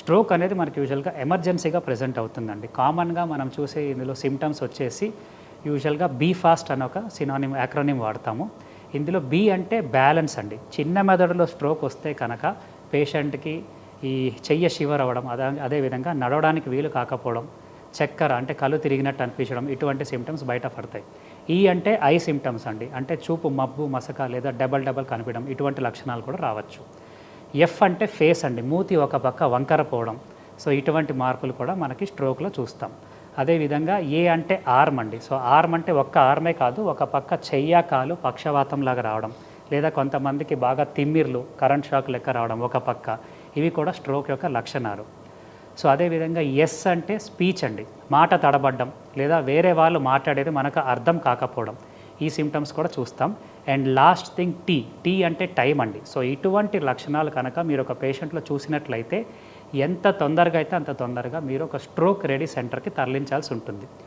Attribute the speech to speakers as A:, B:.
A: Stroke అనేది మనకి యూజువల్గా ఎమర్జెన్సీగా ప్రెజెంట్ అవుతుందండి. కామన్గా మనం చూసే ఇందులో సిమ్టమ్స్ వచ్చేసి యూజువల్గా బీ ఫాస్ట్ అనే ఒక సినానిమ్ యాక్రోనిమ్ వాడతాము. ఇందులో బీ అంటే బ్యాలెన్స్ అండి. చిన్న మెదడులో స్ట్రోక్ వస్తే కనుక పేషెంట్కి ఈ చెయ్యి షివర్ అవ్వడం, అదేవిధంగా నడవడానికి వీలు కాకపోవడం, చక్కర అంటే కళ్ళు తిరిగినట్టు అనిపించడం, ఇటువంటి సిమ్టమ్స్ బయట పడతాయి. ఈ అంటే ఐ సిమ్టమ్స్ అండి. అంటే చూపు మబ్బు, మసక లేదా డబల్ కనిపించడం, ఇటువంటి లక్షణాలు కూడా రావచ్చు. ఎఫ్ అంటే ఫేస్ అండి. మూతి ఒక పక్క వంకర పోవడం. సో ఇటువంటి మార్పులు కూడా మనకి స్ట్రోక్లో చూస్తాం. అదేవిధంగా ఏ అంటే ఆర్మ్ అండి. సో ఆర్మ్ అంటే ఒక్క ఆర్మే కాదు, ఒక పక్క చెయ్య కాలు పక్షవాతంలాగా రావడం, లేదా కొంతమందికి బాగా తిమ్మిర్లు, కరెంట్ షాక్ లెక్క రావడం ఒక పక్క, ఇవి కూడా స్ట్రోక్ యొక్క లక్షణాలు. సో అదేవిధంగా ఎస్ అంటే స్పీచ్ అండి. మాట తడబడ్డం, లేదా వేరే వాళ్ళు మాట్లాడేది మనకు అర్థం కాకపోవడం, ఈ సిమ్టమ్స్ కూడా చూస్తాం. అండ్ లాస్ట్ థింగ్ టీ అంటే టైం అండి. సో ఇటువంటి లక్షణాలు కనుక మీరు ఒక పేషెంట్లో చూసినట్లయితే ఎంత తొందరగా అయితే అంత తొందరగా మీరు ఒక స్ట్రోక్ రెడీ సెంటర్కి తరలించాల్సి ఉంటుంది.